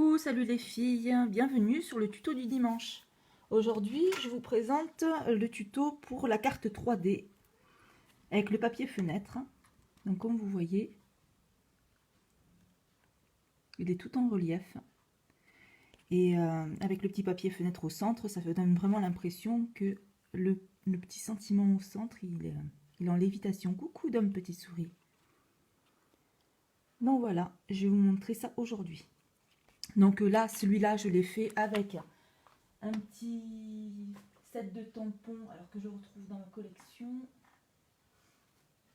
Coucou, salut les filles, bienvenue sur le tuto du dimanche. Aujourd'hui, je vous présente le tuto pour la carte 3D avec le papier fenêtre. Donc comme vous voyez, il est tout en relief. Et avec le petit papier fenêtre au centre, ça donne vraiment l'impression que le petit sentiment au centre, il est en lévitation. Coucou d'homme petit souris. Donc voilà, je vais vous montrer ça aujourd'hui. Donc là, celui-là, je l'ai fait avec un petit set de tampons, alors que je retrouve dans ma collection.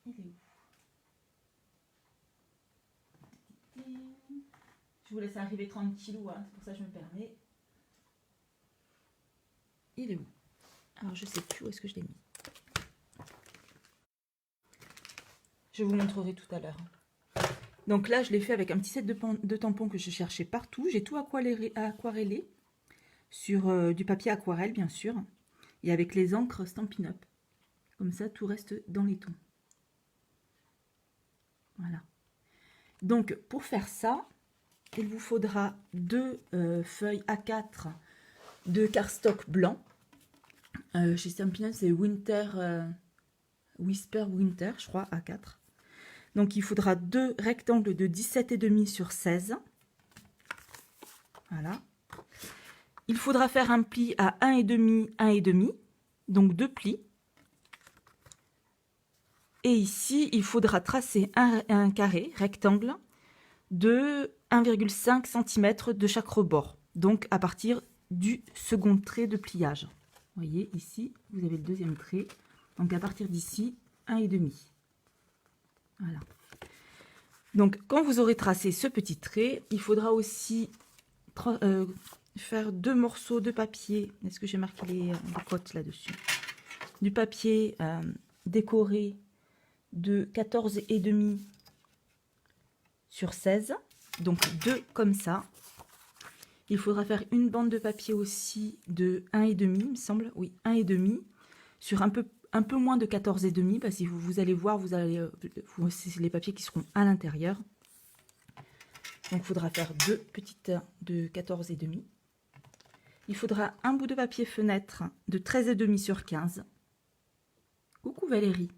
Il est où? Je vous laisse arriver 30 kilos, hein, c'est pour ça que je me permets. Il est où? Alors je sais plus où est-ce que je l'ai mis. Je vous montrerai tout à l'heure. Donc là, je l'ai fait avec un petit set de tampons que je cherchais partout. J'ai tout aquarellé sur du papier aquarelle, bien sûr. Et avec les encres Stampin' Up. Comme ça, tout reste dans les tons. Voilà. Donc, pour faire ça, il vous faudra deux feuilles A4 de cardstock blanc. Chez Stampin' Up, c'est Whisper Winter, je crois, A4. Donc, il faudra deux rectangles de 17,5 sur 16. Voilà. Il faudra faire un pli à 1,5, 1,5. Donc, deux plis. Et ici, il faudra tracer un carré rectangle de 1,5 cm de chaque rebord. Donc, à partir du second trait de pliage. Vous voyez, ici, vous avez le deuxième trait. Donc, à partir d'ici, 1,5. Voilà. Donc, quand vous aurez tracé ce petit trait, il faudra aussi faire deux morceaux de papier. Est-ce que j'ai marqué les cotes là-dessus? Du papier décoré de 14,5 sur 16. Donc, deux comme ça. Il faudra faire une bande de papier aussi de 1,5, il me semble. Oui, 1,5 sur un peu moins de 14,5 parce que vous allez voir, c'est les papiers qui seront à l'intérieur. Donc, il faudra faire deux petites de 14,5. Il faudra un bout de papier fenêtre de 13,5 sur 15. Coucou Valérie.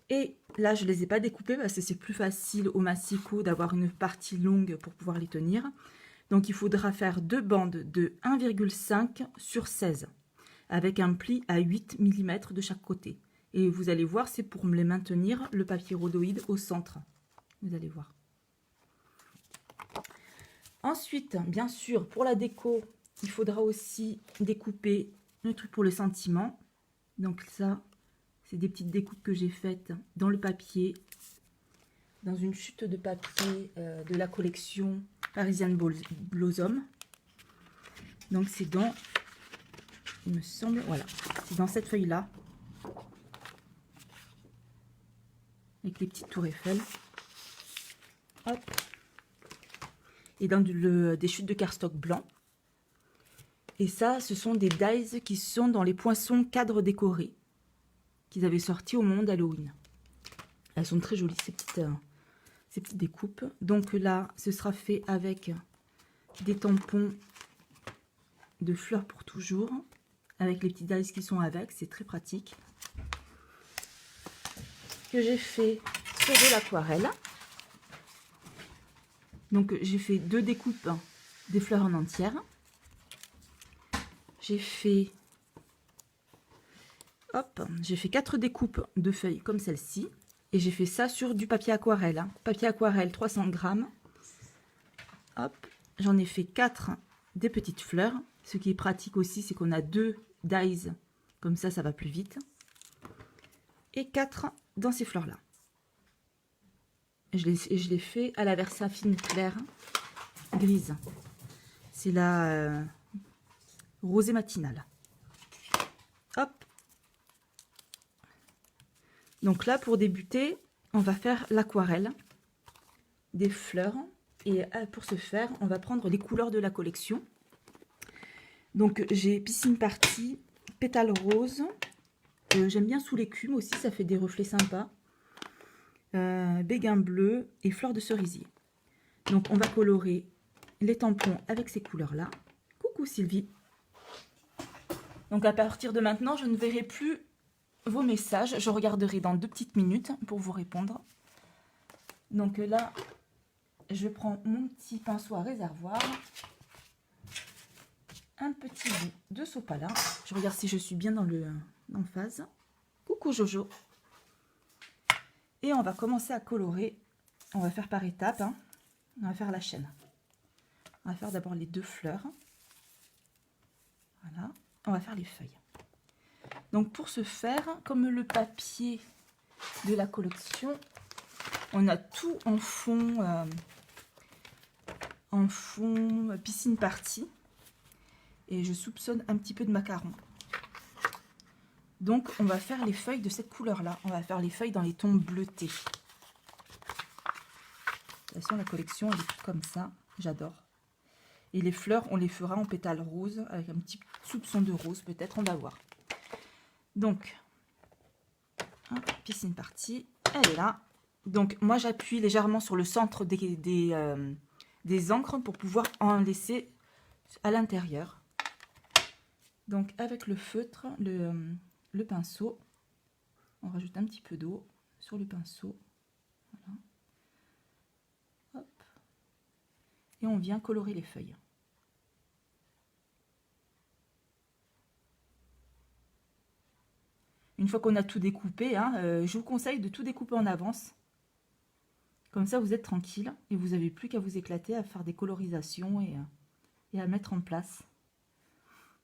Et là, je ne les ai pas découpés parce que c'est plus facile au massicot d'avoir une partie longue pour pouvoir les tenir. Donc, il faudra faire deux bandes de 1,5 sur 16 avec un pli à 8 mm de chaque côté. Et vous allez voir, c'est pour les maintenir le papier rhodoïde au centre. Vous allez voir. Ensuite, bien sûr, pour la déco, il faudra aussi découper le truc pour le sentiment. Donc ça, c'est des petites découpes que j'ai faites dans le papier, dans une chute de papier de la collection Parisian Blossom. Donc c'est dans, il me semble, voilà, c'est dans cette feuille-là, avec les petites tours Eiffel. Hop. Et dans des chutes de cardstock blanc. Et ça, ce sont des dies qui sont dans les poinçons cadres décorés qu'ils avaient sortis au moment d'Halloween. Elles sont très jolies, ces petites découpes. Donc là, ce sera fait avec des tampons de fleurs pour toujours, avec les petits dies qui sont avec, c'est très pratique. Que j'ai fait sur de l'aquarelle. Donc j'ai fait deux découpes des fleurs en entière. J'ai fait 4 découpes de feuilles comme celle-ci. Et j'ai fait ça sur du papier aquarelle. Hein. Papier aquarelle 300 grammes. Hop, j'en ai fait 4 des petites fleurs. Ce qui est pratique aussi, c'est qu'on a 2 dies. Comme ça va plus vite. Et 4 dans ces fleurs-là. Je l'ai fait à la Versafine claire grise. C'est la rosée matinale. Hop. Donc là, pour débuter, on va faire l'aquarelle des fleurs. Et pour ce faire, on va prendre les couleurs de la collection. Donc j'ai Piscine Party, pétale rose. J'aime bien sous l'écume aussi, ça fait des reflets sympas. Béguin bleu et fleurs de cerisier. Donc on va colorer les tampons avec ces couleurs-là. Coucou Sylvie. Donc à partir de maintenant, je ne verrai plus vos messages. Je regarderai dans 2 petites minutes pour vous répondre. Donc là, je prends mon petit pinceau à réservoir. Un petit bout de sopalin. Je regarde si je suis bien en phase. Coucou Jojo. Et on va commencer à colorer. On va faire par étapes. Hein. On va faire la chaîne. On va faire d'abord les 2 fleurs. Voilà. On va faire les feuilles. Donc pour ce faire, comme le papier de la collection, on a tout en fond piscine party. Et je soupçonne un petit peu de macaron. Donc on va faire les feuilles de cette couleur-là. On va faire les feuilles dans les tons bleutés. De toute façon, la collection, elle est toute comme ça. J'adore. Et les fleurs, on les fera en pétales roses, avec un petit soupçon de rose, peut-être, on va voir. Donc, piscine party, elle est là. Donc, moi, j'appuie légèrement sur le centre des encres pour pouvoir en laisser à l'intérieur. Donc, avec le feutre, le pinceau, on rajoute un petit peu d'eau sur le pinceau. Voilà. Hop. Et on vient colorer les feuilles. Une fois qu'on a tout découpé, hein, je vous conseille de tout découper en avance. Comme ça, vous êtes tranquille et vous n'avez plus qu'à vous éclater à faire des colorisations et à mettre en place.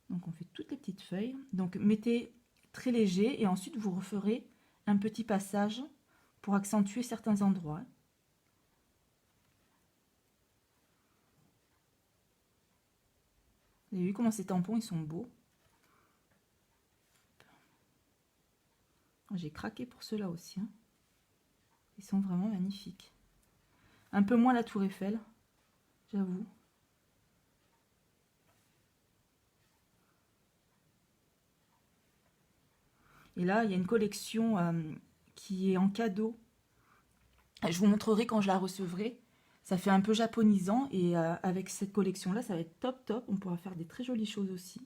Donc, on fait toutes les petites feuilles. Donc, mettez très léger et ensuite, vous referez un petit passage pour accentuer certains endroits. Vous avez vu comment ces tampons, ils sont beaux. J'ai craqué pour ceux-là aussi. Hein. Ils sont vraiment magnifiques. Un peu moins la Tour Eiffel, j'avoue. Et là, il y a une collection qui est en cadeau. Je vous montrerai quand je la recevrai. Ça fait un peu japonisant et avec cette collection-là, ça va être top top. On pourra faire des très jolies choses aussi.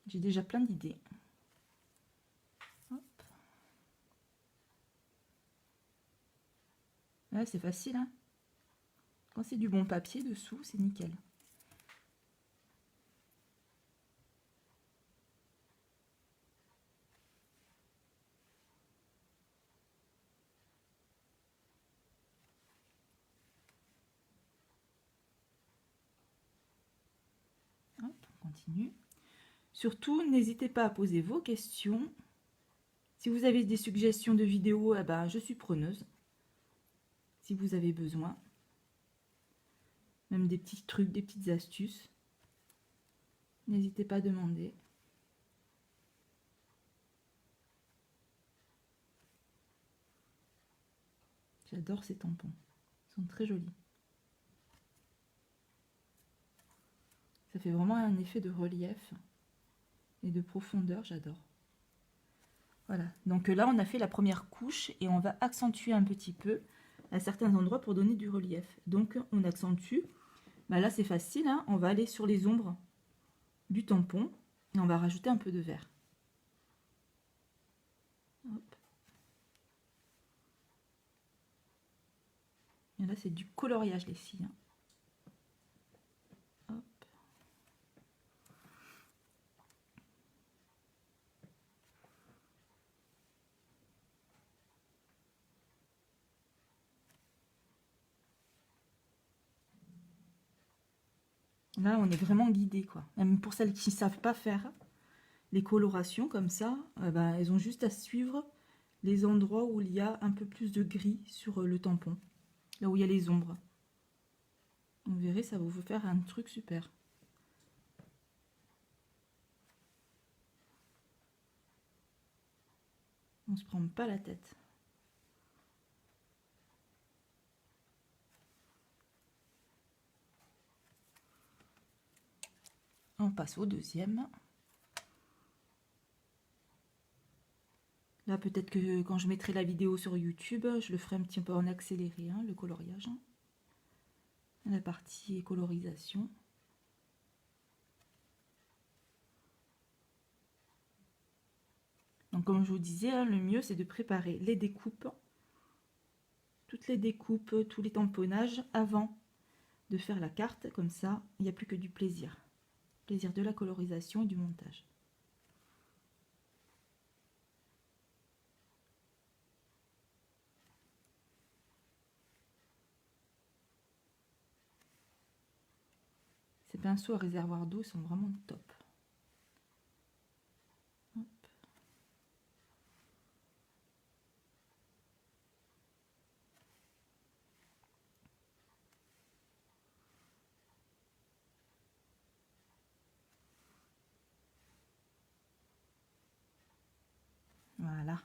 J'ai déjà plein d'idées. Ouais, c'est facile, hein. Quand c'est du bon papier dessous, c'est nickel. Hop, on continue. Surtout, n'hésitez pas à poser vos questions. Si vous avez des suggestions de vidéos, eh ben, je suis preneuse. Si vous avez besoin. Même des petits trucs, des petites astuces. N'hésitez pas à demander. J'adore ces tampons. Ils sont très jolis. Ça fait vraiment un effet de relief et de profondeur, j'adore. Voilà, donc là on a fait la première couche et on va accentuer un petit peu à certains endroits pour donner du relief. Donc on accentue, bah là c'est facile, hein, on va aller sur les ombres du tampon et on va rajouter un peu de vert. Hop. Et là c'est du coloriage les filles. Hein. Là, on est vraiment guidé, quoi. Même pour celles qui ne savent pas faire les colorations comme ça, ben, elles ont juste à suivre les endroits où il y a un peu plus de gris sur le tampon. Là où il y a les ombres. Vous verrez, ça va vous faire un truc super. On ne se prend pas la tête. On passe au deuxième. Là, peut-être que quand je mettrai la vidéo sur YouTube, je le ferai un petit peu en accéléré, hein, le coloriage. la partie colorisation. Donc comme je vous disais, hein, le mieux c'est de préparer les découpes, toutes les découpes, tous les tamponnages avant de faire la carte, comme ça il n'y a plus que du plaisir. Plaisir de la colorisation et du montage. Ces pinceaux à réservoir d'eau sont vraiment top. Hop. Voilà.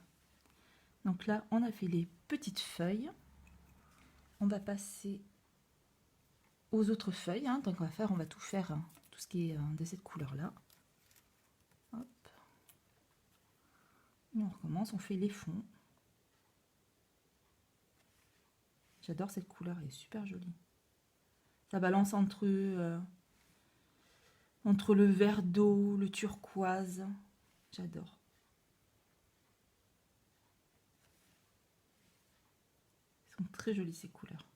Donc là, on a fait les petites feuilles. On va passer aux autres feuilles. Hein. Donc on va tout faire, hein, tout ce qui est de cette couleur-là. Hop. Et on recommence, on fait les fonds. J'adore cette couleur, elle est super jolie. Ça balance entre le vert d'eau, le turquoise. J'adore. Elles sont très jolies ces couleurs.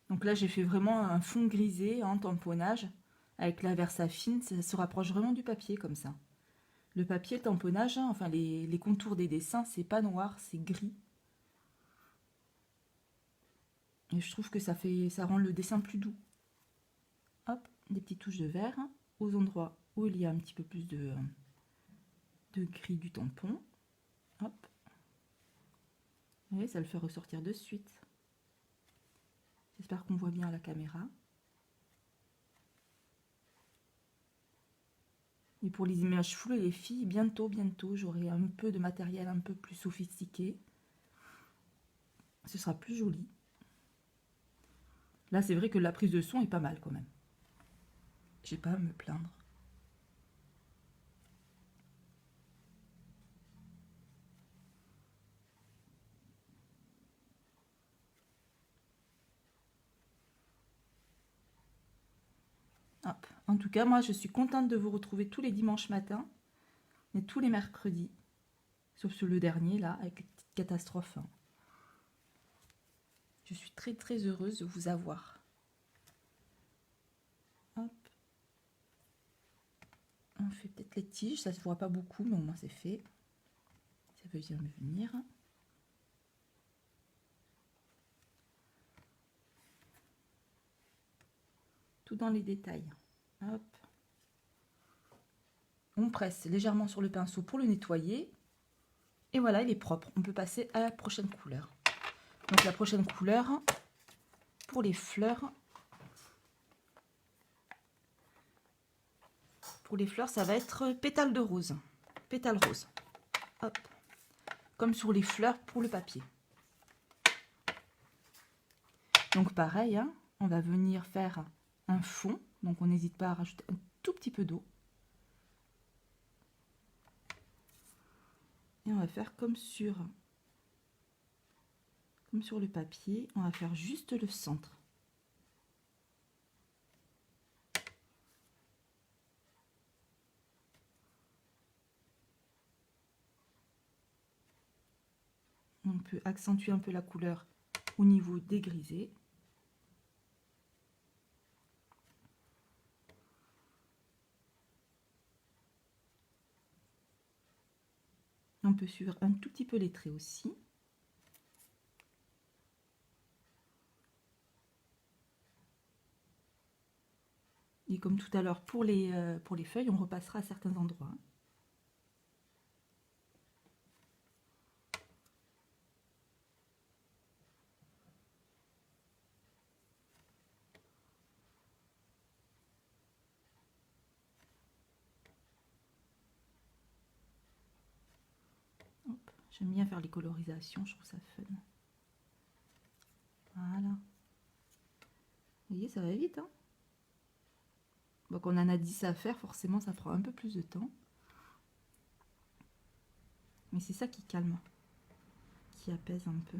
Donc là, j'ai fait vraiment un fond grisé en tamponnage avec la Versafine. Ça se rapproche vraiment du papier comme ça. Le papier, le tamponnage, hein, enfin les contours des dessins, c'est pas noir, c'est gris. Et je trouve que ça rend le dessin plus doux. Hop, des petites touches de vert hein, aux endroits où il y a un petit peu plus de gris du tampon. Hop. Vous voyez, ça le fait ressortir de suite. J'espère qu'on voit bien à la caméra. Et pour les images floues et les filles, bientôt, j'aurai un peu de matériel un peu plus sophistiqué. Ce sera plus joli. Là, c'est vrai que la prise de son est pas mal quand même. J'ai pas à me plaindre. Hop. En tout cas, moi, je suis contente de vous retrouver tous les dimanches matins et tous les mercredis. Sauf sur le dernier, là, avec les petites catastrophes. Je suis très, très heureuse de vous avoir. Hop. On fait peut-être les tiges. Ça se voit pas beaucoup, mais au moins c'est fait. Ça veut bien me venir. Tout dans les détails. Hop. On presse légèrement sur le pinceau pour le nettoyer. Et voilà, il est propre. On peut passer à la prochaine couleur. Donc la prochaine couleur, pour les fleurs. Pour les fleurs, ça va être pétale de rose. Pétale rose. Hop. Comme sur les fleurs pour le papier. Donc pareil, hein, on va venir faire un fond. Donc on n'hésite pas à rajouter un tout petit peu d'eau. Et on va faire comme sur le papier. On va faire juste le centre. On peut accentuer un peu la couleur au niveau des grisés. On peut suivre un tout petit peu les traits aussi. Et comme tout à l'heure pour les feuilles, on repassera à certains endroits. J'aime bien faire les colorisations, je trouve ça fun. Voilà. Vous voyez, ça va vite. Hein, donc on en a 10 à faire, forcément ça fera un peu plus de temps. Mais c'est ça qui calme. qui apaise un peu.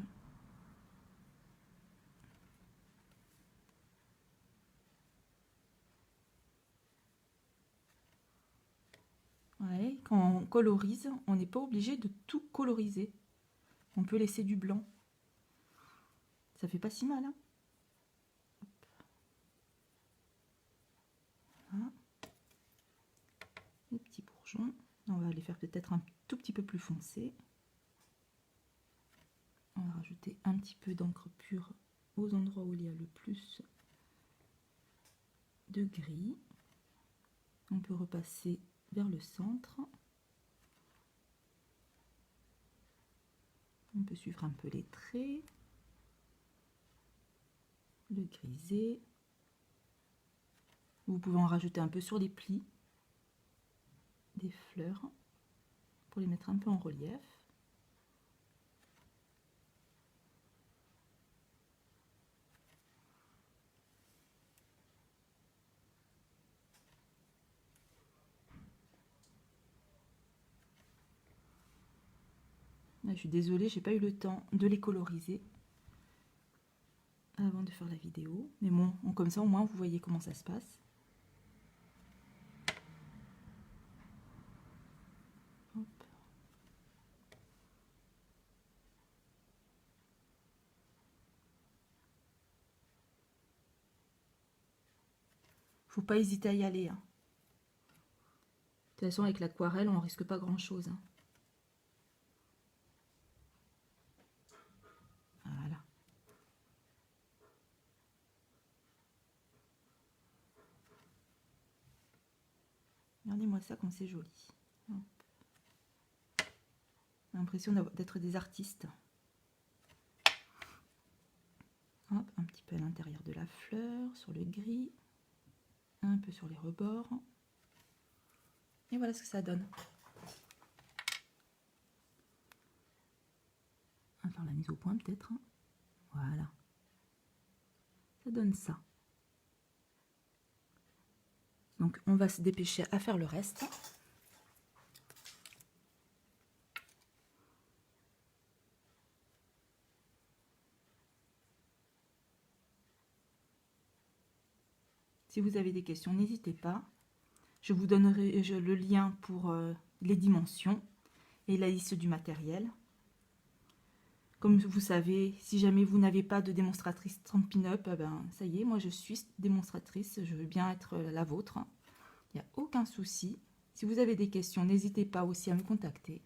Ouais, quand on colorise, on n'est pas obligé de tout coloriser. On peut laisser du blanc. Ça fait pas si mal, hein. Voilà. Les petits bourgeons. On va les faire peut-être un tout petit peu plus foncés. On va rajouter un petit peu d'encre pure aux endroits où il y a le plus de gris. On peut repasser vers le centre. On peut suivre un peu les traits, le griser. Vous pouvez en rajouter un peu sur les plis des fleurs pour les mettre un peu en relief. Là, je suis désolée, j'ai pas eu le temps de les coloriser avant de faire la vidéo. Mais bon, comme ça au moins vous voyez comment ça se passe. Hop. Faut pas hésiter à y aller, hein. De toute façon, avec l'aquarelle, on risque pas grand chose, hein. Voilà. Regardez-moi ça comme c'est joli. J'ai l'impression d'être des artistes. Hop, un petit peu à l'intérieur de la fleur, sur le gris, un peu sur les rebords. Et voilà ce que ça donne. On va faire la mise au point peut-être. Voilà. Ça donne ça. Donc on va se dépêcher à faire le reste. Si vous avez des questions, n'hésitez pas. Je vous donnerai le lien pour les dimensions et la liste du matériel. Comme vous savez, si jamais vous n'avez pas de démonstratrice Stampin' Up, ben, ça y est, moi je suis démonstratrice, je veux bien être la vôtre. Il n'y a aucun souci. Si vous avez des questions, n'hésitez pas aussi à me contacter.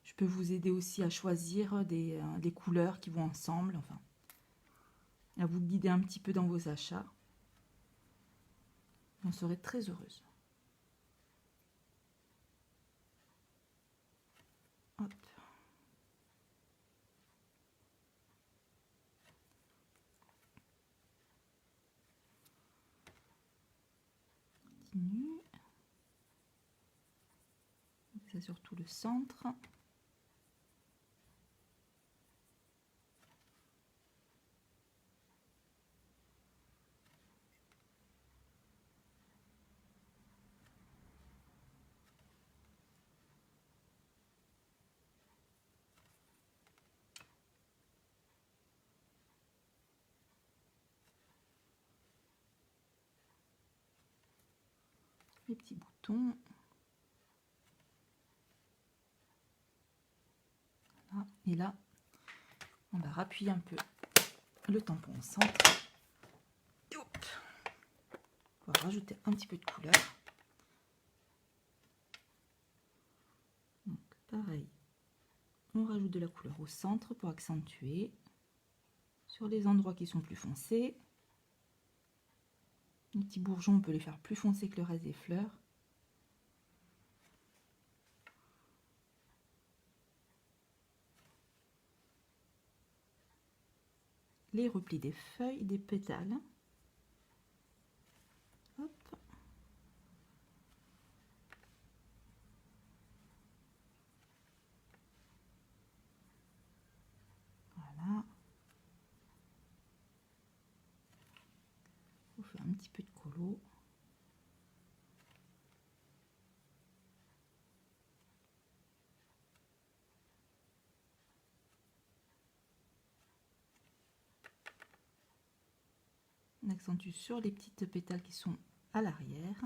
Je peux vous aider aussi à choisir des couleurs qui vont ensemble, enfin, à vous guider un petit peu dans vos achats. J'en serai très heureuse. Hop. Continue. Ça sur tout le centre. Les petits boutons. Voilà. Et là, on va rappuyer un peu le tampon au centre. Hop. On va rajouter un petit peu de couleur. Donc, pareil, on rajoute de la couleur au centre pour accentuer. Sur les endroits qui sont plus foncés, les petits bourgeons, on peut les faire plus foncés que le reste des fleurs. Les replis des feuilles, des pétales. Hop. Voilà. On fait un petit peu de colo. On accentue sur les petites pétales qui sont à l'arrière.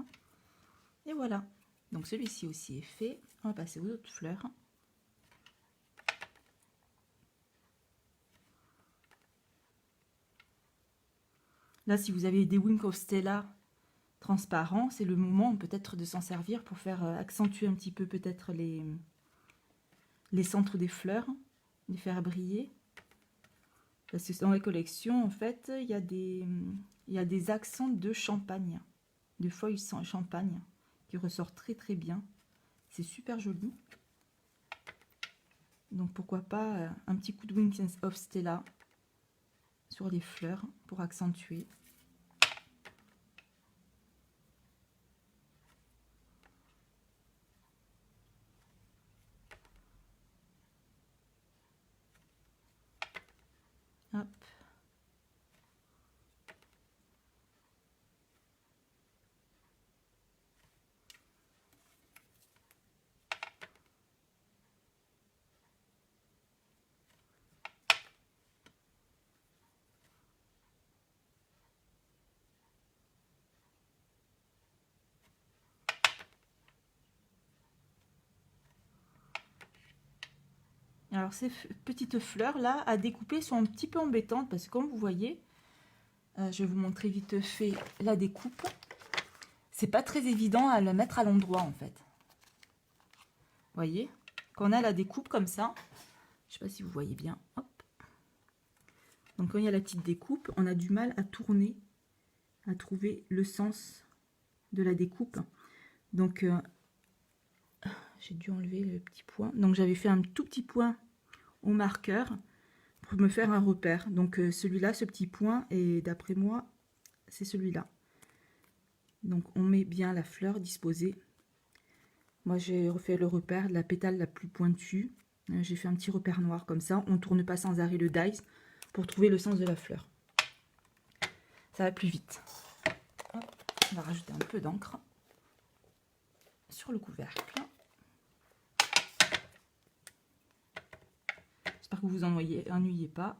Et voilà. Donc celui-ci aussi est fait. On va passer aux autres fleurs. Là, si vous avez des Wings of Stella transparents, c'est le moment peut-être de s'en servir pour faire accentuer un petit peu peut-être les centres des fleurs, les faire briller. Parce que dans la collection, en fait, il y a des accents de champagne, de feuilles sans champagne, qui ressortent très très bien. C'est super joli. Donc pourquoi pas un petit coup de Wings of Stella sur les fleurs pour accentuer. Hop. Alors ces petites fleurs là à découper sont un petit peu embêtantes parce que comme vous voyez, je vais vous montrer vite fait la découpe. C'est pas très évident à le mettre à l'endroit en fait. Vous voyez, quand on a la découpe comme ça, je sais pas si vous voyez bien. Hop. Donc quand il y a la petite découpe, on a du mal à tourner, à trouver le sens de la découpe. Donc j'ai dû enlever le petit point. Donc j'avais fait un tout petit point au marqueur pour me faire un repère. Donc celui-là, ce petit point, et d'après moi, c'est celui-là. Donc on met bien la fleur disposée. Moi j'ai refait le repère de la pétale la plus pointue. J'ai fait un petit repère noir comme ça. On ne tourne pas sans arrêt le dice pour trouver le sens de la fleur. Ça va plus vite. Hop, on va rajouter un peu d'encre sur le couvercle. J'espère que vous vous ennuyez pas.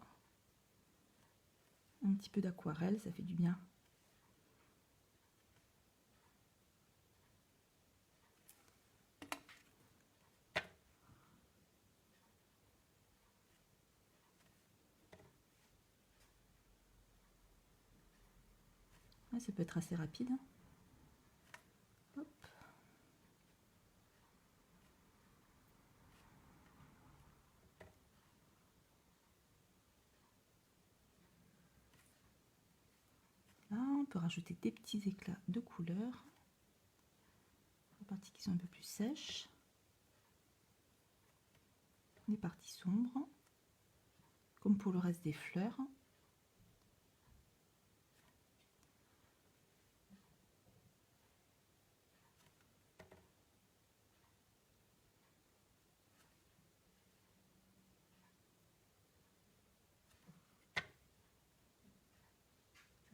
Un petit peu d'aquarelle, ça fait du bien. Ça peut être assez rapide. Hop. Là, on peut rajouter des petits éclats de couleurs. Les parties qui sont un peu plus sèches. Les parties sombres. Comme pour le reste des fleurs.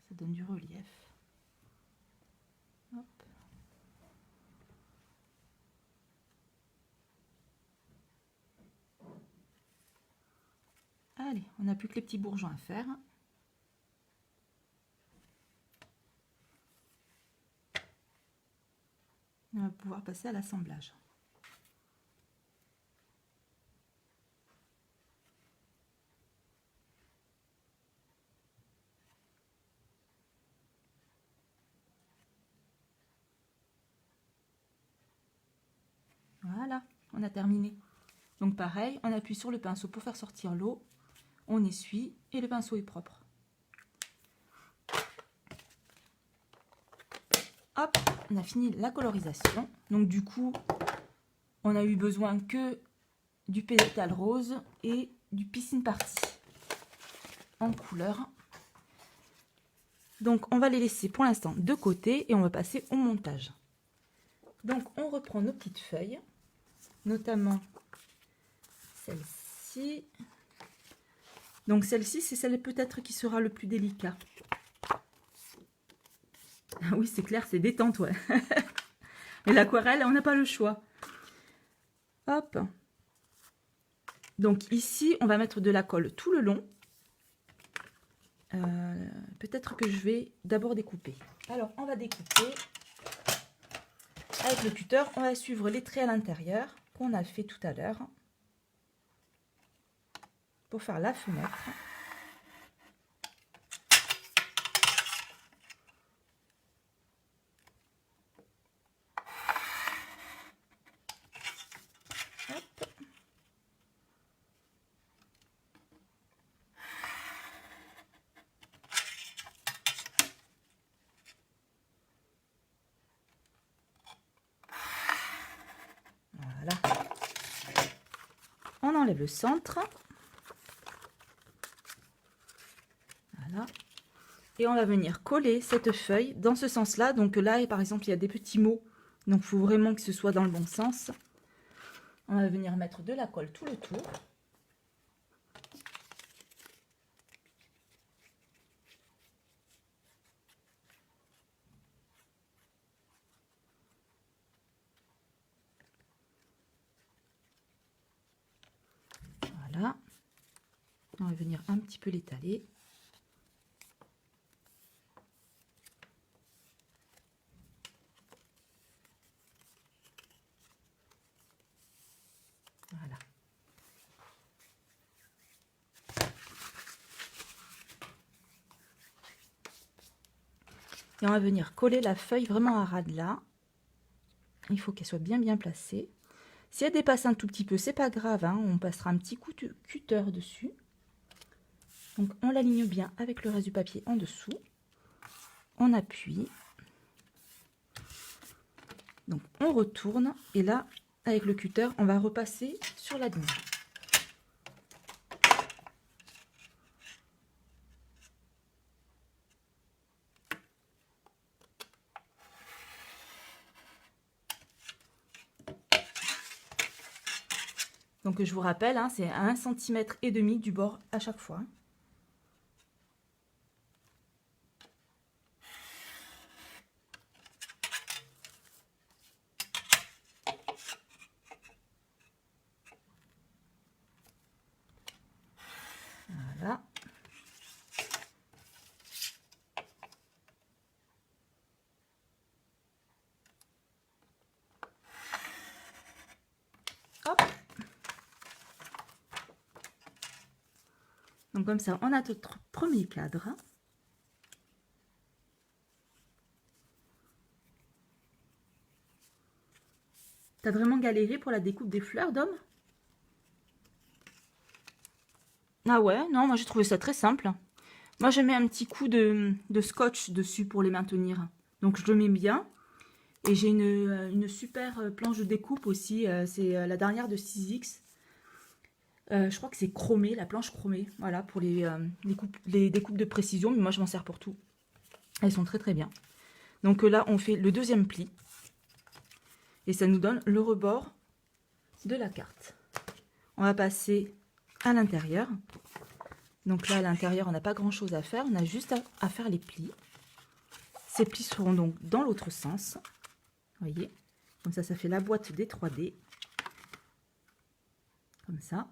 Ça donne du relief. Hop. Allez, on n'a plus que les petits bourgeons à faire. On va pouvoir passer à l'assemblage. Voilà, on a terminé. Donc pareil, on appuie sur le pinceau pour faire sortir l'eau, on essuie et le pinceau est propre. Hop, on a fini la colorisation. Donc du coup, on a eu besoin que du pétale rose et du piscine party en couleur. Donc on va les laisser pour l'instant de côté et on va passer au montage. Donc on reprend nos petites feuilles, notamment celle-ci. Donc celle-ci, c'est celle peut-être qui sera le plus délicat. Ah oui, c'est clair, c'est détente, ouais. Mais l'aquarelle, on n'a pas le choix. Hop. Donc ici, on va mettre de la colle tout le long. peut-être que je vais d'abord découper. Alors, on va découper. Avec le cutter, on va suivre les traits à l'intérieur qu'on a fait tout à l'heure pour faire la fenêtre. Hop. Voilà. On enlève le centre. Voilà. Et on va venir coller cette feuille dans ce sens-là. Donc là, par exemple, il y a des petits mots. Donc, il faut vraiment que ce soit dans le bon sens. On va venir mettre de la colle tout le tour. Voilà. On va venir un petit peu l'étaler. Voilà. Et on va venir coller la feuille vraiment à ras de là. Il faut qu'elle soit bien placée. Si elle dépasse un tout petit peu, c'est pas grave, hein, on passera un petit coup de cutter dessus. Donc on l'aligne bien avec le reste du papier en dessous. On appuie. Donc on retourne et là, avec le cutter, on va repasser sur la ligne. Donc je vous rappelle, hein, c'est à 1,5 cm du bord à chaque fois. Voilà. Hop. Donc comme ça, on a notre premier cadre. T'as vraiment galéré pour la découpe des fleurs, Dom? Ah ouais, non, moi j'ai trouvé ça très simple. Moi je mets un petit coup de scotch dessus pour les maintenir. Donc je le mets bien. Et j'ai une super planche de découpe aussi. C'est la dernière de 6X. Je crois que c'est chromé, la planche chromée. Voilà, pour les découpes de précision. Mais moi je m'en sers pour tout. Elles sont très bien. Donc là on fait le deuxième pli. Et ça nous donne le rebord de la carte. On va passer à l'intérieur. Donc là, à l'intérieur, on n'a pas grand-chose à faire. On a juste à faire les plis. Ces plis seront donc dans l'autre sens. Vous voyez? Comme ça fait la boîte des 3D. Comme ça.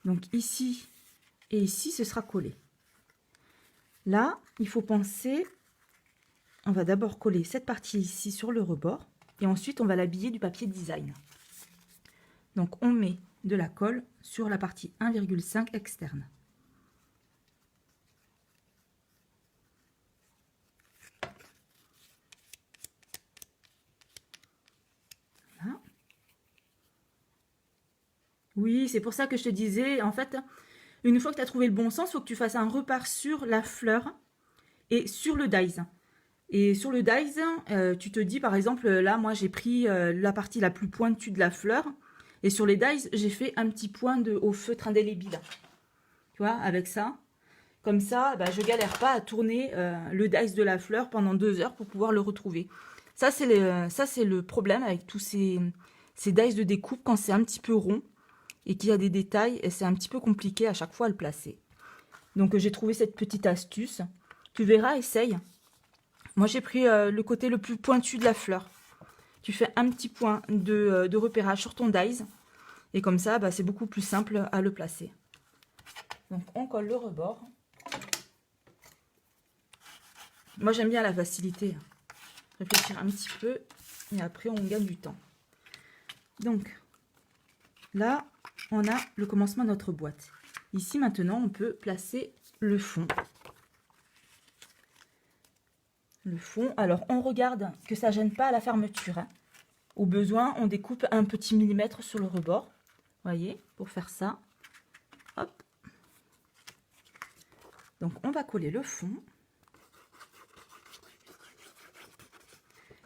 Donc ici et ici, ce sera collé. Là, il faut penser... On va d'abord coller cette partie ici sur le rebord. Et ensuite, on va l'habiller du papier design. Donc, on met de la colle sur la partie 1,5 externe. Voilà. Oui, c'est pour ça que je te disais, en fait, une fois que tu as trouvé le bon sens, il faut que tu fasses un repart sur la fleur et sur le dies. Et sur le dies, tu te dis, par exemple, là, moi, j'ai pris la partie la plus pointue de la fleur. Et sur les dies, j'ai fait un petit point au feutre indélébile. Tu vois, avec ça. Comme ça, bah, je galère pas à tourner le dies de la fleur pendant 2 heures pour pouvoir le retrouver. Ça, c'est le problème avec tous ces dies de découpe quand c'est un petit peu rond et qu'il y a des détails. Et c'est un petit peu compliqué à chaque fois à le placer. Donc, j'ai trouvé cette petite astuce. Tu verras, essaye. Moi, j'ai pris le côté le plus pointu de la fleur. Tu fais un petit point de repérage sur ton dies. Et comme ça, bah, c'est beaucoup plus simple à le placer. Donc, on colle le rebord. Moi, j'aime bien la facilité. Réfléchir un petit peu et après, on gagne du temps. Donc, là, on a le commencement de notre boîte. Ici, maintenant, on peut placer le fond. Le fond, alors, on regarde que ça ne gêne pas à la fermeture. Hein. Au besoin, on découpe un petit millimètre sur le rebord. Voyez, pour faire ça. Hop. Donc, on va coller le fond.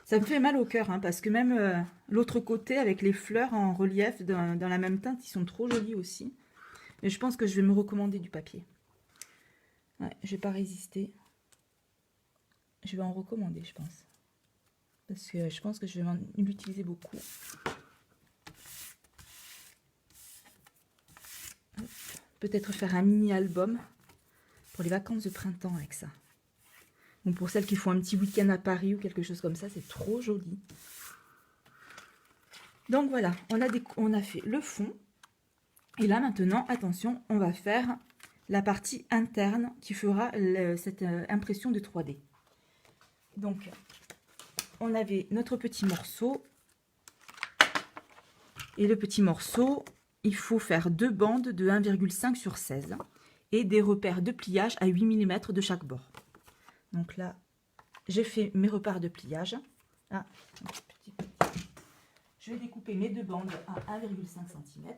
Ça me fait mal au cœur, hein, parce que même l'autre côté, avec les fleurs en relief dans la même teinte, ils sont trop jolis aussi. Mais je pense que je vais me recommander du papier. Ouais, je vais pas résister. Je vais en recommander, je pense. Parce que je pense que je vais l'utiliser beaucoup. Peut-être faire un mini-album pour les vacances de printemps avec ça. Ou pour celles qui font un petit week-end à Paris ou quelque chose comme ça, c'est trop joli. Donc voilà, on a fait le fond. Et là maintenant, attention, on va faire la partie interne qui fera cette impression de 3D. Donc, on avait notre petit morceau. Et le petit morceau, il faut faire 2 bandes de 1,5 sur 16 et des repères de pliage à 8 mm de chaque bord. Donc là, j'ai fait mes repères de pliage. Ah, je vais découper mes 2 bandes à 1,5 cm.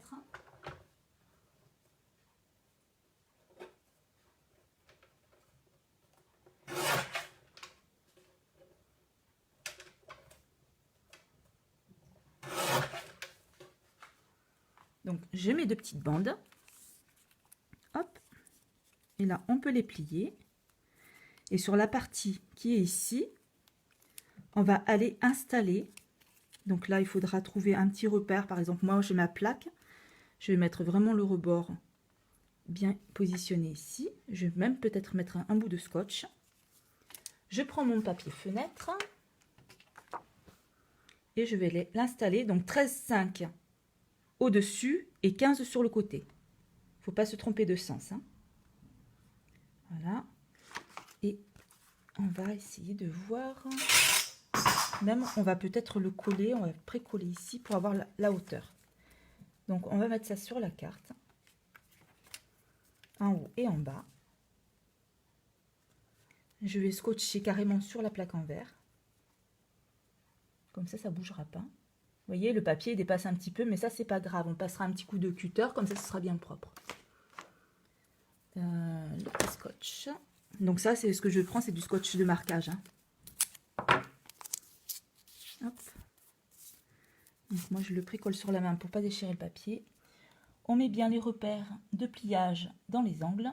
Donc, j'ai mes 2 petites bandes. Hop. Et là, on peut les plier. Et sur la partie qui est ici, on va aller installer. Donc là, il faudra trouver un petit repère. Par exemple, moi, j'ai ma plaque. Je vais mettre vraiment le rebord bien positionné ici. Je vais même peut-être mettre un bout de scotch. Je prends mon papier fenêtre. Et je vais l'installer. Donc 13,5 au-dessus et 15 sur le côté. Il ne faut pas se tromper de sens. Hein. Voilà. Et on va essayer de voir. Même, on va peut-être le coller. On va pré-coller ici pour avoir la hauteur. Donc, on va mettre ça sur la carte. En haut et en bas. Je vais scotcher carrément sur la plaque en verre. Comme ça ne bougera pas. Vous voyez, le papier dépasse un petit peu, mais ça, c'est pas grave. On passera un petit coup de cutter, comme ça, ce sera bien propre. Le petit scotch. Donc ça, c'est ce que je prends, c'est du scotch de marquage. Hein. Hop. Donc moi, je le précolle sur la main pour pas déchirer le papier. On met bien les repères de pliage dans les angles.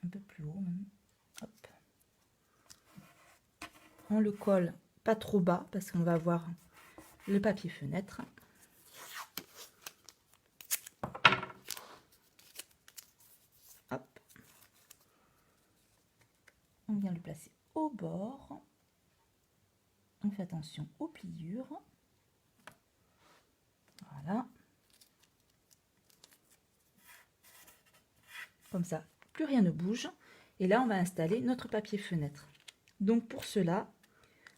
Un peu plus haut même. Hop. On le colle pas trop bas parce qu'on va avoir le papier fenêtre. Hop. On vient le placer au bord. On fait attention aux pliures. Voilà. Comme ça, plus rien ne bouge. Et là, on va installer notre papier fenêtre. Donc pour cela,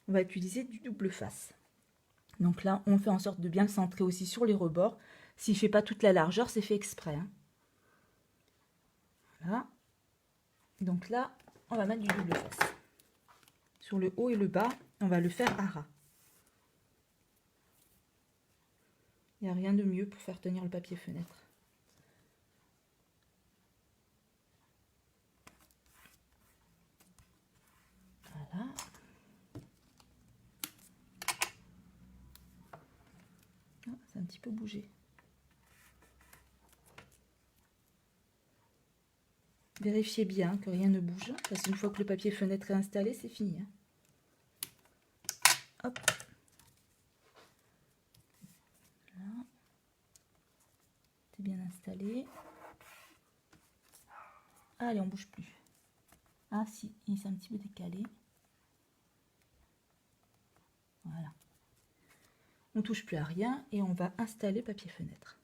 on va utiliser du double face. Donc là, on fait en sorte de bien le centrer aussi sur les rebords. S'il ne fait pas toute la largeur, c'est fait exprès. Hein. Voilà. Donc là, on va mettre du double face. Sur le haut et le bas, on va le faire à ras. Il n'y a rien de mieux pour faire tenir le papier fenêtre. Voilà. Oh, c'est un petit peu bougé. Vérifiez bien que rien ne bouge, parce qu'une fois que le papier fenêtre est installé, c'est fini. Hein. Hop. Voilà. C'est bien installé. Allez, on bouge plus. Ah si, il s'est un petit peu décalé. Voilà. On touche plus à rien et on va installer papier fenêtre.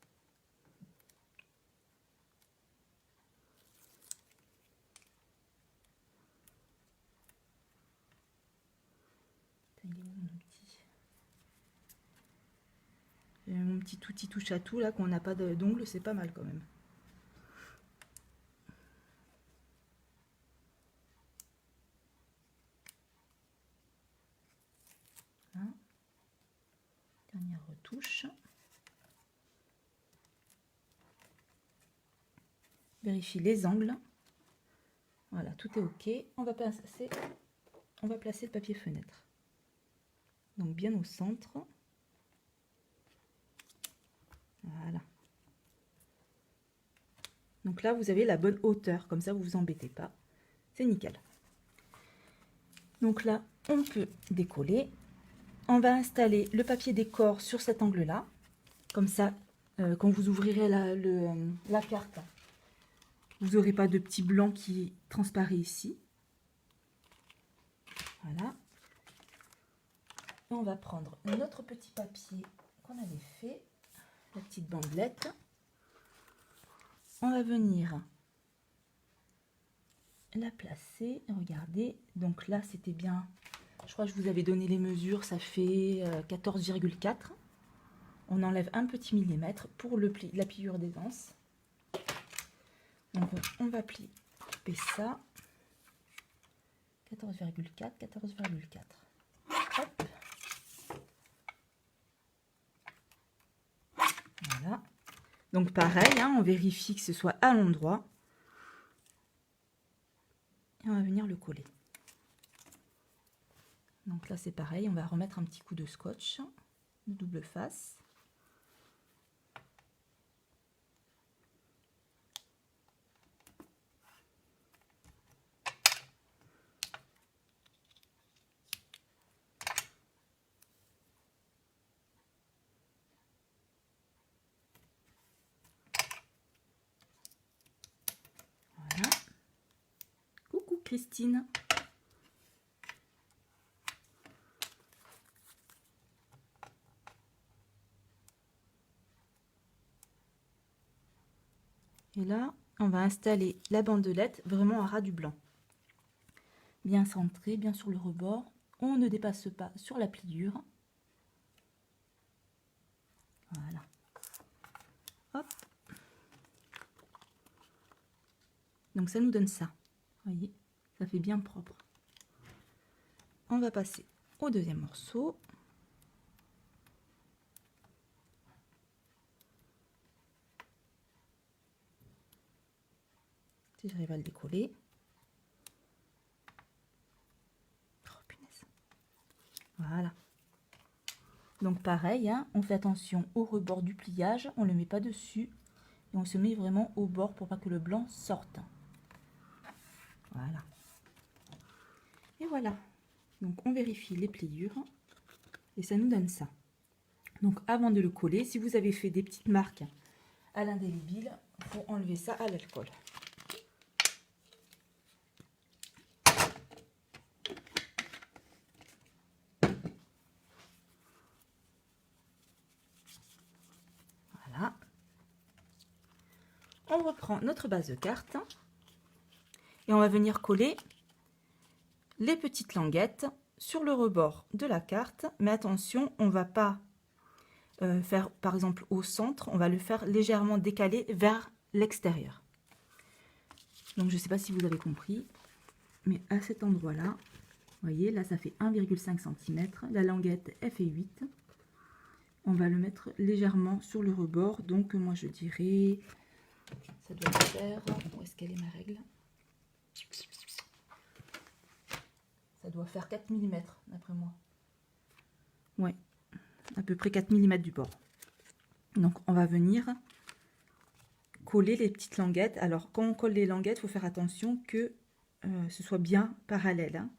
mon petit outil touche à tout là, qu'on n'a pas d'ongles, c'est pas mal quand même. Voilà. Dernière retouche. Vérifie les angles. Voilà, tout est ok. On va placer le papier fenêtre. Donc bien au centre. Voilà. Donc là, vous avez la bonne hauteur, comme ça vous vous embêtez pas. C'est nickel. Donc là, on peut décoller. On va installer le papier décor sur cet angle-là. Comme ça, quand vous ouvrirez la carte, vous n'aurez pas de petit blanc qui transparaît ici. Voilà. Et on va prendre notre petit papier qu'on avait fait, la petite bandelette. On va venir la placer. Regardez, donc là c'était bien, je crois que je vous avais donné les mesures, ça fait 14,4. On enlève un petit millimètre pour la pliure des anses. Donc on va plier ça. 14,4, 14,4. Hop. Voilà. Donc pareil, hein, on vérifie que ce soit à l'endroit. Et on va venir le coller. Donc là c'est pareil, on va remettre un petit coup de scotch de double face. Voilà. Coucou Christine. Et là, on va installer la bandelette vraiment à ras du blanc. Bien centré, bien sur le rebord. On ne dépasse pas sur la pliure. Voilà. Hop. Donc ça nous donne ça. Vous voyez, ça fait bien propre. On va passer au deuxième morceau. Si j'arrive à le décoller. Oh, punaise. Voilà. Donc pareil, hein, on fait attention au rebord du pliage, on ne le met pas dessus. Et on se met vraiment au bord pour pas que le blanc sorte. Voilà. Et voilà. Donc on vérifie les pliures. Et ça nous donne ça. Donc avant de le coller, si vous avez fait des petites marques à l'indélébile, il faut enlever ça à l'alcool. Voilà. On reprend notre base de carte et on va venir coller les petites languettes sur le rebord de la carte. Mais attention, on ne va pas faire par exemple au centre, on va le faire légèrement décaler vers l'extérieur. Donc je ne sais pas si vous avez compris, mais à cet endroit là, vous voyez là ça fait 1,5 cm, la languette elle fait 8. On va le mettre légèrement sur le rebord, donc moi je dirais, ça doit faire, où est-ce qu'elle est ma règle? Ça doit faire 4 mm d'après moi. Ouais, à peu près 4 mm du bord. Donc on va venir coller les petites languettes. Alors quand on colle les languettes, il faut faire attention que ce soit bien parallèle, hein,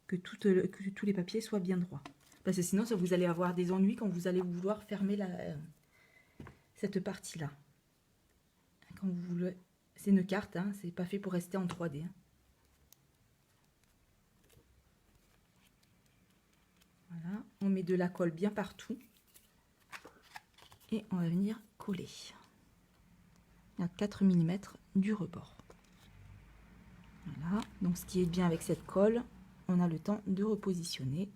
que tous les papiers soient bien droits. Parce que sinon, vous allez avoir des ennuis quand vous allez vouloir fermer cette partie-là. C'est une carte, hein, c'est pas fait pour rester en 3D. Hein. Voilà, on met de la colle bien partout. Et on va venir coller à 4 mm du rebord. Voilà, donc ce qui est bien avec cette colle, on a le temps de repositionner.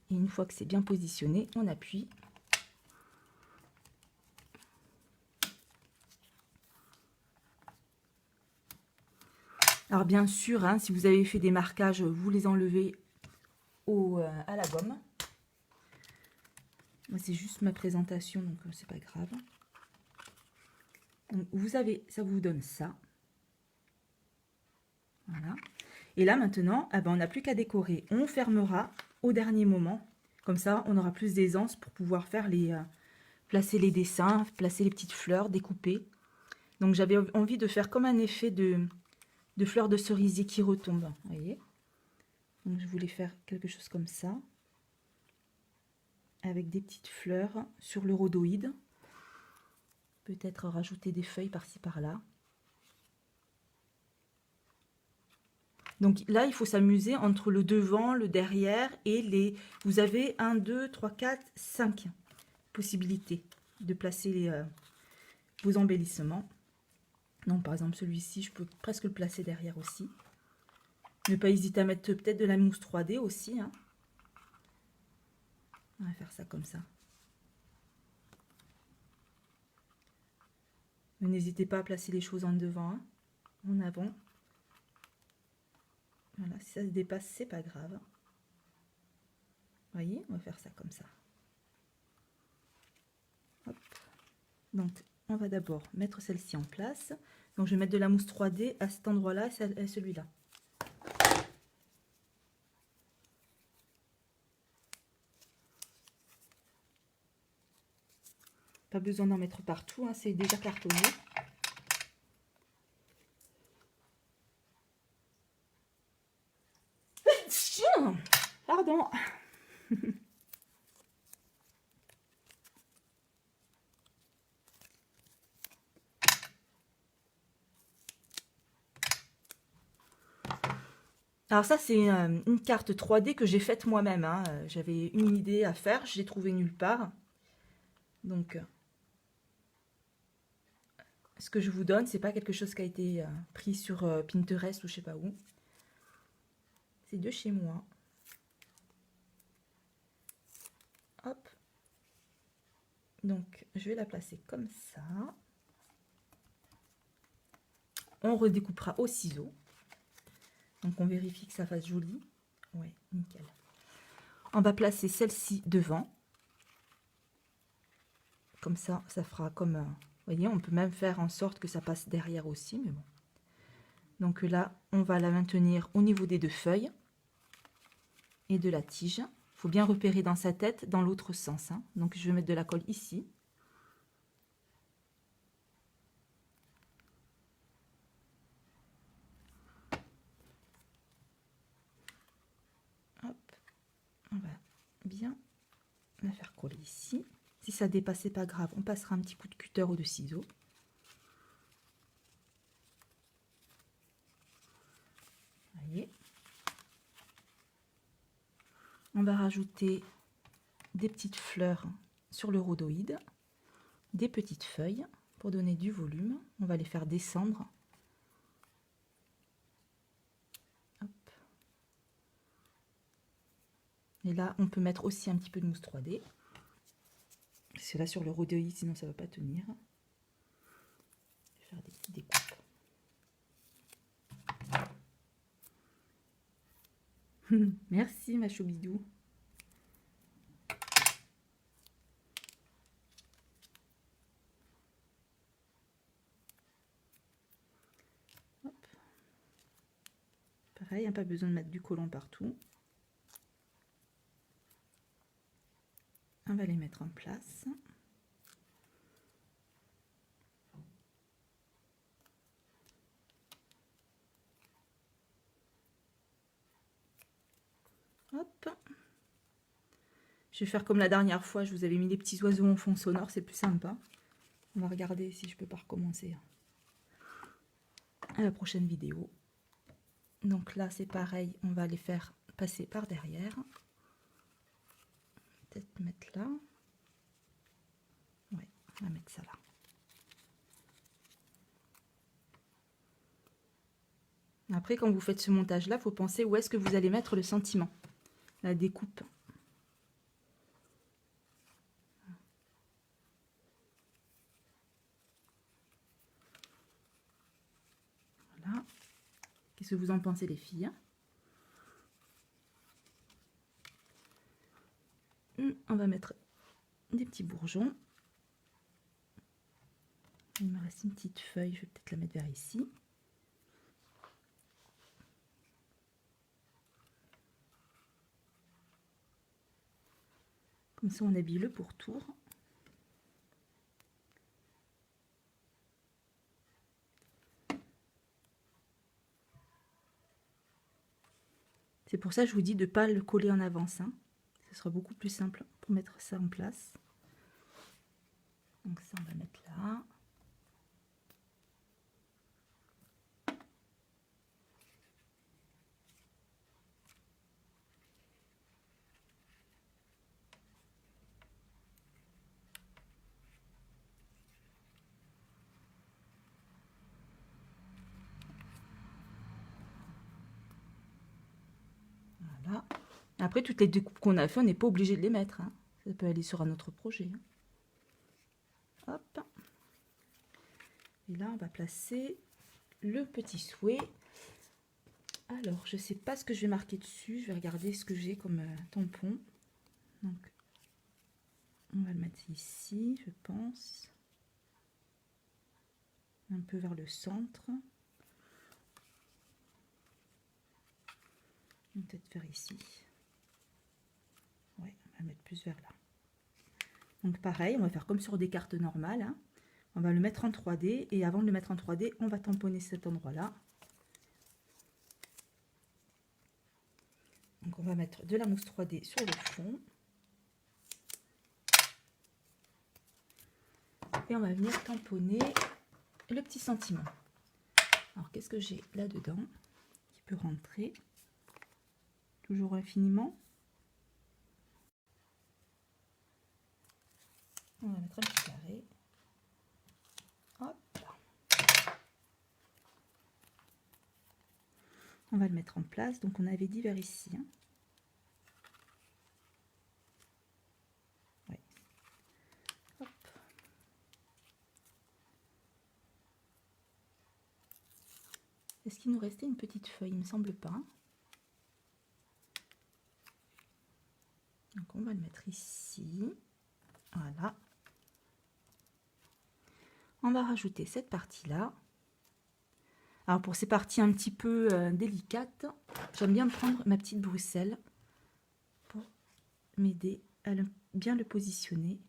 Et une fois que c'est bien positionné, on appuie Alors bien sûr, hein, si vous avez fait des marquages, vous les enlevez à la gomme. Moi, c'est juste ma présentation, donc c'est pas grave. Donc vous avez, ça vous donne ça. Voilà. Et là maintenant, ah ben, on n'a plus qu'à décorer. On fermera au dernier moment. Comme ça, on aura plus d'aisance pour pouvoir faire placer les dessins, placer les petites fleurs, découper. Donc j'avais envie de faire comme un effet de fleurs de cerisier qui retombent. Vous voyez? Donc je voulais faire quelque chose comme ça. Avec des petites fleurs sur le rhodoïde. Peut-être rajouter des feuilles par-ci par-là. Donc là, il faut s'amuser entre le devant, le derrière et les... Vous avez 1, 2, 3, 4, 5 possibilités de placer vos embellissements. Donc par exemple, celui-ci, je peux presque le placer derrière aussi. Ne pas hésiter à mettre peut-être de la mousse 3D aussi. Hein. On va faire ça comme ça. N'hésitez pas à placer les choses en devant, hein, en avant. Voilà, si ça se dépasse, c'est pas grave. Vous voyez, on va faire ça comme ça. Hop. Donc, on va d'abord mettre celle-ci en place. Donc, je vais mettre de la mousse 3D à cet endroit-là et celui-là. Pas besoin d'en mettre partout, hein, c'est déjà cartonné. Pardon. Alors ça, c'est une carte 3D que j'ai faite moi-même. Hein. J'avais une idée à faire, je l'ai trouvée nulle part. Donc, ce que je vous donne, c'est pas quelque chose qui a été pris sur Pinterest ou je sais pas où. C'est de chez moi. Hop. Donc, je vais la placer comme ça. On redécoupera au ciseau. Donc, on vérifie que ça fasse joli. Ouais, nickel. On va placer celle-ci devant. Comme ça, ça fera comme... vous voyez, on peut même faire en sorte que ça passe derrière aussi, mais bon. Donc là, on va la maintenir au niveau des deux feuilles et de la tige. Il faut bien repérer dans sa tête, dans l'autre sens. Hein. Donc, je vais mettre de la colle ici. Hop. On va bien la faire coller ici. Si ça dépasse, c'est pas grave. On passera un petit coup de cutter ou de ciseaux. Voyez. On va rajouter des petites fleurs sur le rhodoïde, des petites feuilles pour donner du volume. On va les faire descendre. Hop. Et là, on peut mettre aussi un petit peu de mousse 3D. C'est là sur le rhodoïde, sinon ça ne va pas tenir. Je vais faire des petites découpes. Merci ma choubidou. Hop. Pareil, pas besoin de mettre du collant partout. On va les mettre en place. Hop. Je vais faire comme la dernière fois, je vous avais mis des petits oiseaux en fond sonore, c'est plus sympa. On va regarder si je peux pas recommencer à la prochaine vidéo. Donc là, c'est pareil, on va les faire passer par derrière. Peut-être mettre là. Ouais, on va mettre ça là. Après, quand vous faites ce montage-là, il faut penser où est-ce que vous allez mettre le sentiment, la découpe. Qu'est-ce que vous en pensez les filles? On va mettre des petits bourgeons. Il me reste une petite feuille, je vais peut-être la mettre vers ici. Comme ça, on habille le pourtour. C'est pour ça que je vous dis de ne pas le coller en avance. Hein. Ce sera beaucoup plus simple pour mettre ça en place. Donc ça, on va mettre là. Voilà. Après, toutes les découpes qu'on a fait, on n'est pas obligé de les mettre. Hein. Ça peut aller sur un autre projet. Hein. Hop. Et là, on va placer le petit souhait. Alors, je ne sais pas ce que je vais marquer dessus. Je vais regarder ce que j'ai comme tampon. Donc, on va le mettre ici, je pense. Un peu vers le centre. Peut-être vers ici. Ouais, on va le mettre plus vers là. Donc pareil, on va faire comme sur des cartes normales. Hein. On va le mettre en 3D et avant de le mettre en 3D, on va tamponner cet endroit-là. Donc on va mettre de la mousse 3D sur le fond. Et on va venir tamponner le petit sentiment. Alors qu'est-ce que j'ai là-dedans qui peut rentrer? Toujours infiniment. On va mettre un petit carré. Hop. On va le mettre en place. Donc on avait dit vers ici. Hein. Ouais. Hop. Est-ce qu'il nous restait une petite feuille? Il ne me semble pas. Donc on va le mettre ici. Voilà. On va rajouter cette partie-là. Alors pour ces parties un petit peu délicates, j'aime bien prendre ma petite Bruxelles pour m'aider à bien le positionner.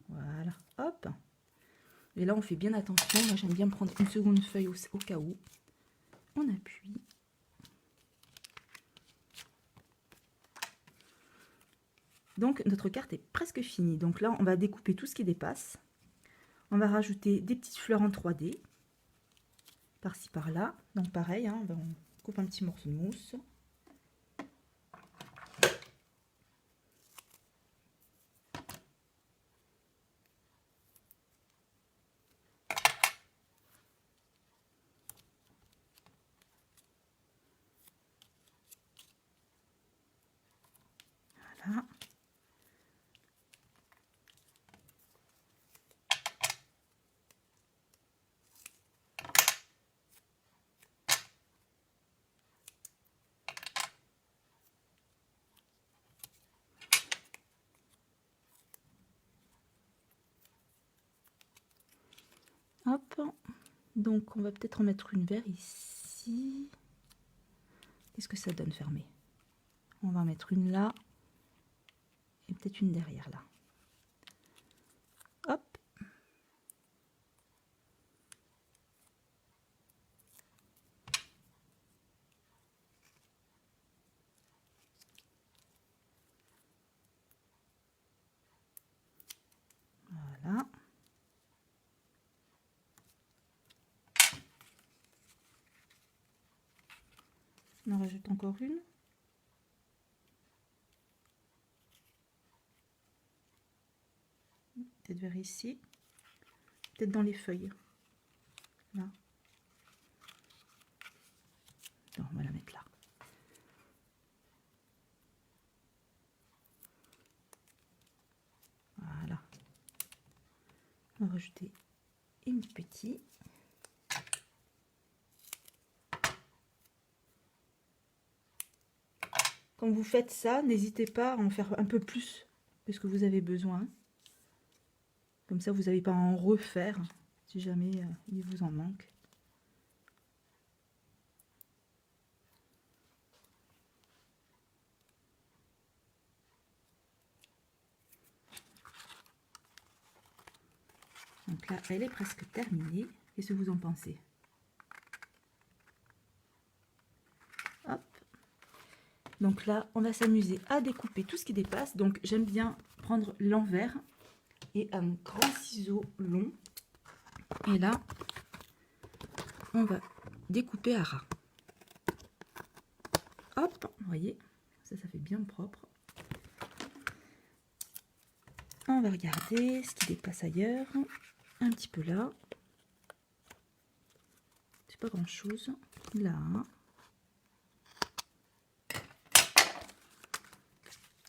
Voilà, hop. Et là on fait bien attention. Moi j'aime bien prendre une seconde feuille au cas où. On appuie. Donc notre carte est presque finie. Donc là on va découper tout ce qui dépasse. On va rajouter des petites fleurs en 3D. Par-ci par-là. Donc pareil, hein, on coupe un petit morceau de mousse. Voilà. Hop, donc on va peut-être en mettre une vers ici. Qu'est-ce que ça donne fermé? On va en mettre une là et peut-être une derrière là. Hop. Voilà. On en rajoute encore une. Peut-être vers ici. Peut-être dans les feuilles. Là. Non, on va la mettre là. Voilà. On va rajouter une petite. quand vous faites ça, n'hésitez pas à en faire un peu plus que ce que vous avez besoin. Comme ça, vous n'avez pas à en refaire si jamais il vous en manque. Donc là, elle est presque terminée. Qu'est-ce que vous en pensez? Hop. Donc là, on va s'amuser à découper tout ce qui dépasse. Donc j'aime bien prendre l'envers et un grand ciseau long. Et là, on va découper à ras. Hop, vous voyez, ça fait bien propre. On va regarder ce qui dépasse ailleurs. Un petit peu là. C'est pas grand chose. Là.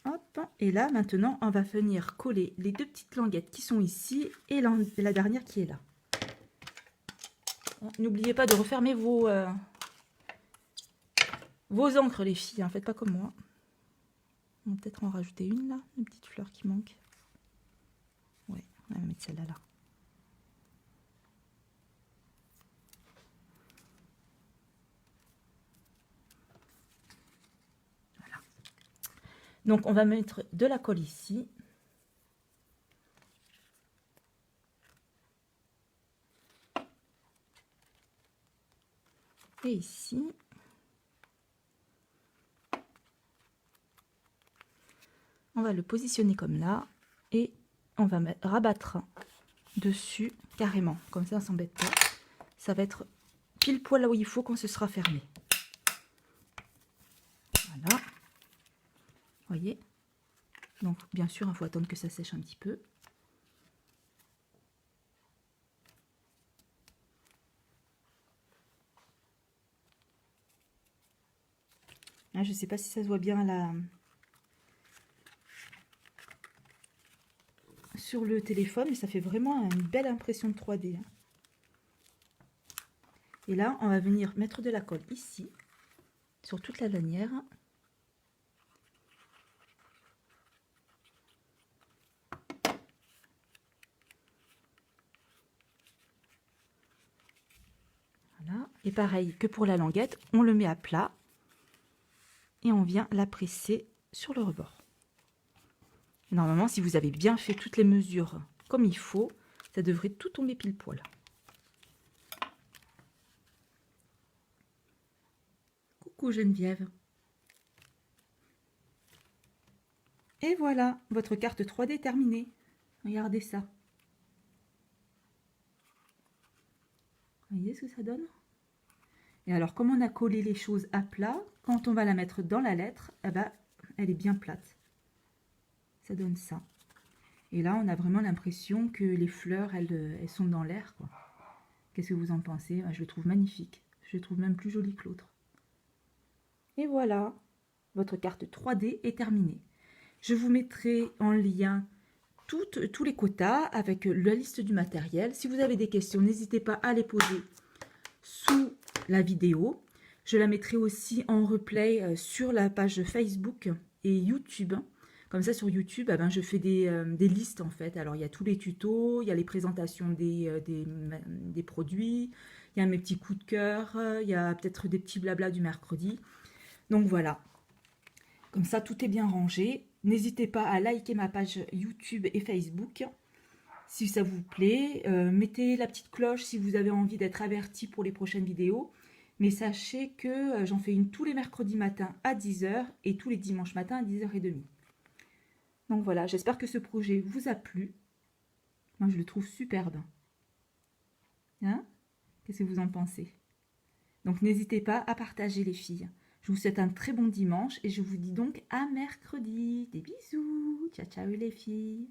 Hop. Et là, maintenant, on va venir coller les deux petites languettes qui sont ici et la dernière qui est là. N'oubliez pas de refermer vos encres, les filles. Faites pas comme moi. On va peut-être en rajouter une là, une petite fleur qui manque. Ouais, on va mettre celle-là là. Voilà. Donc on va mettre de la colle ici. Et ici. On va le positionner comme là et on va rabattre dessus carrément. Comme ça, on s'embête pas. Ça va être pile poil là où il faut quand ce sera fermé. Voilà. Vous voyez? Donc, bien sûr, il faut attendre que ça sèche un petit peu. Là, je ne sais pas si ça se voit bien là sur le téléphone, mais ça fait vraiment une belle impression de 3D. Et là, on va venir mettre de la colle ici, sur toute la lanière. Voilà. Et pareil que pour la languette, on le met à plat et on vient la presser sur le rebord. Et normalement, si vous avez bien fait toutes les mesures comme il faut, ça devrait tout tomber pile poil. Coucou Geneviève. Et voilà, votre carte 3D terminée. Regardez ça. Vous voyez ce que ça donne? Et alors, comme on a collé les choses à plat, quand on va la mettre dans la lettre, eh ben, elle est bien plate. Ça donne ça. Et là, on a vraiment l'impression que les fleurs, elles sont dans l'air, quoi. Qu'est-ce que vous en pensez? Je le trouve magnifique. Je le trouve même plus joli que l'autre. Et voilà, votre carte 3D est terminée. Je vous mettrai en lien tous les quotas avec la liste du matériel. Si vous avez des questions, n'hésitez pas à les poser sous la vidéo. Je la mettrai aussi en replay sur la page Facebook et YouTube. Comme ça, sur YouTube, je fais des listes en fait. Alors, il y a tous les tutos, il y a les présentations des produits, il y a mes petits coups de cœur, il y a peut-être des petits blabla du mercredi. Donc voilà. Comme ça, tout est bien rangé. N'hésitez pas à liker ma page YouTube et Facebook si ça vous plaît. Mettez la petite cloche si vous avez envie d'être averti pour les prochaines vidéos. Mais sachez que j'en fais une tous les mercredis matins à 10 h et tous les dimanches matins à 10h30. Donc voilà, j'espère que ce projet vous a plu. Moi, je le trouve superbe. Hein? Qu'est-ce que vous en pensez? Donc n'hésitez pas à partager les filles. Je vous souhaite un très bon dimanche et je vous dis donc à mercredi. Des bisous. Ciao, ciao les filles.